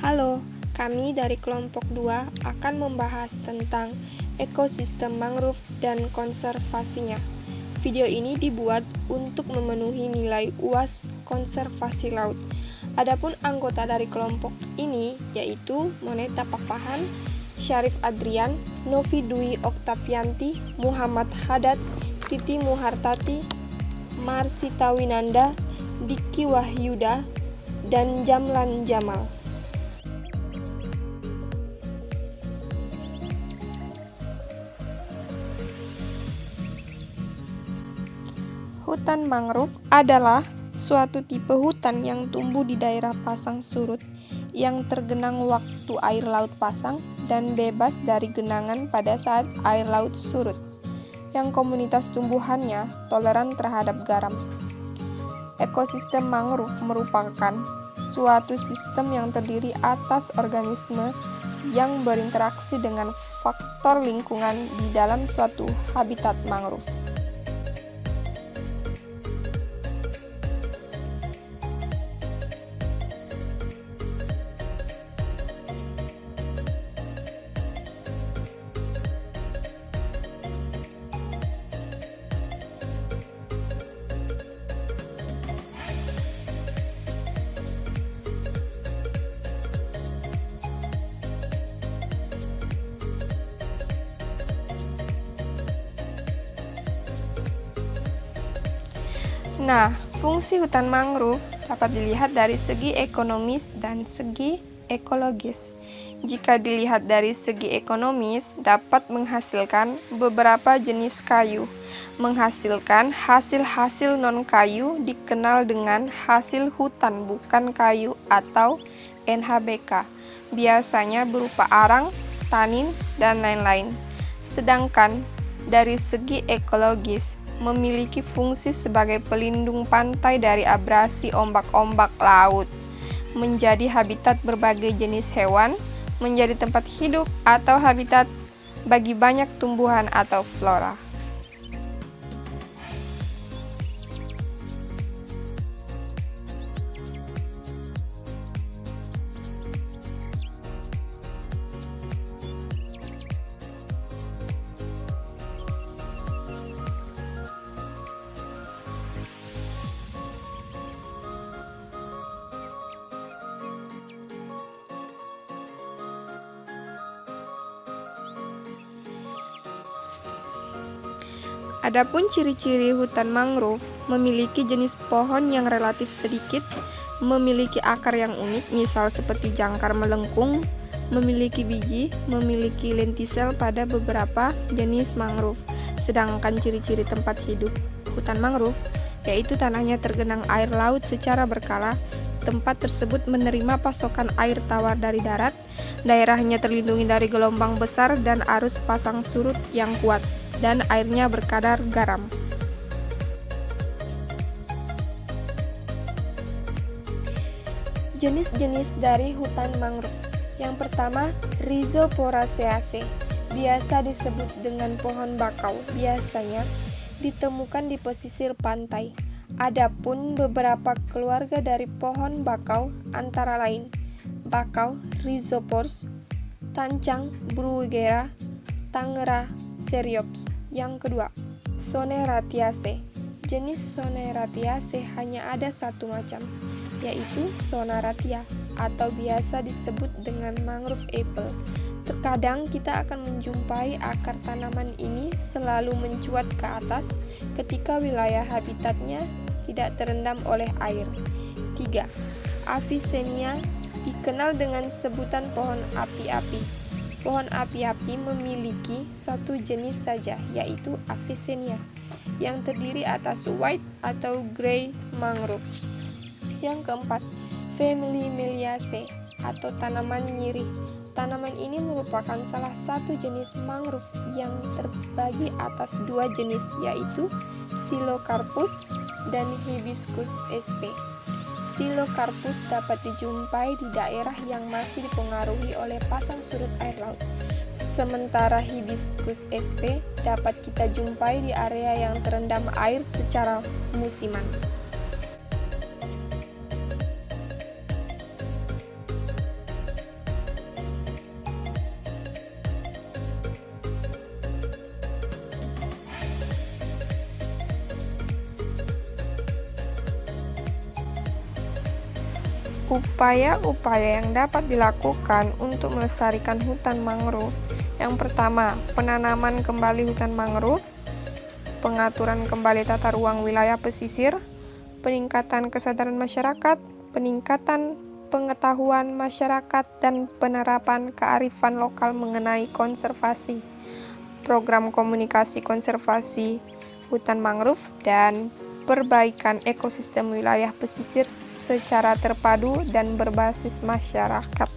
Halo, kami dari kelompok 2 akan membahas tentang ekosistem mangrove dan konservasinya. Video ini dibuat untuk memenuhi nilai UAS Konservasi Laut. Adapun anggota dari kelompok ini yaitu Moneta Pakpahan, Syarif Adrian, Novi Dwi Oktavianti, Muhammad Haddad, Titi Muhartati, Marsita Winanda, Diki Wahyuda, dan Jamlan Jamal. Hutan mangrove adalah suatu tipe hutan yang tumbuh di daerah pasang surut yang tergenang waktu air laut pasang dan bebas dari genangan pada saat air laut surut, yang komunitas tumbuhannya toleran terhadap garam. Ekosistem mangrove merupakan suatu sistem yang terdiri atas organisme yang berinteraksi dengan faktor lingkungan di dalam suatu habitat mangrove. Nah, fungsi hutan mangrove dapat dilihat dari segi ekonomis dan segi ekologis. Jika dilihat dari segi ekonomis, dapat menghasilkan beberapa jenis kayu. Menghasilkan hasil-hasil non-kayu dikenal dengan hasil hutan bukan kayu atau NHBK. Biasanya berupa arang, tanin, dan lain-lain. Sedangkan dari segi ekologis, memiliki fungsi sebagai pelindung pantai dari abrasi ombak-ombak laut, menjadi habitat berbagai jenis hewan, menjadi tempat hidup atau habitat bagi banyak tumbuhan atau flora. Adapun ciri-ciri hutan mangrove memiliki jenis pohon yang relatif sedikit, memiliki akar yang unik, misal seperti jangkar melengkung, memiliki biji, memiliki lentisel pada beberapa jenis mangrove. Sedangkan ciri-ciri tempat hidup hutan mangrove yaitu tanahnya tergenang air laut secara berkala, tempat tersebut menerima pasokan air tawar dari darat, daerahnya terlindungi dari gelombang besar dan arus pasang surut yang kuat, dan airnya berkadar garam. Jenis-jenis dari hutan mangrove. Yang pertama, Rhizoporaceae, biasa disebut dengan pohon bakau, biasanya ditemukan di pesisir pantai. Adapun beberapa keluarga dari pohon bakau antara lain bakau Rhizopors, tancang Bruguera, tangera Seriops. Yang kedua, Soneratiaceae. Jenis Soneratiaceae hanya ada satu macam, yaitu Sonaratia atau biasa disebut dengan mangrove apple. Terkadang kita akan menjumpai akar tanaman ini selalu mencuat ke atas ketika wilayah habitatnya tidak terendam oleh air. 3. Avicennia dikenal dengan sebutan pohon api-api. Pohon api-api memiliki satu jenis saja, yaitu Avicennia, yang terdiri atas white atau grey mangrove. Yang keempat, Familimillaceae atau tanaman nyirih. Tanaman ini merupakan salah satu jenis mangrove yang terbagi atas dua jenis, yaitu Psilocarpus dan Hibiscus sp. Psilocarpus dapat dijumpai di daerah yang masih dipengaruhi oleh pasang surut air laut. Sementara Hibiscus sp dapat kita jumpai di area yang terendam air secara musiman. Upaya-upaya yang dapat dilakukan untuk melestarikan hutan mangrove. Yang pertama, penanaman kembali hutan mangrove, pengaturan kembali tata ruang wilayah pesisir, peningkatan kesadaran masyarakat, peningkatan pengetahuan masyarakat, dan penerapan kearifan lokal mengenai konservasi, program komunikasi konservasi hutan mangrove, dan perbaikan ekosistem wilayah pesisir secara terpadu dan berbasis masyarakat.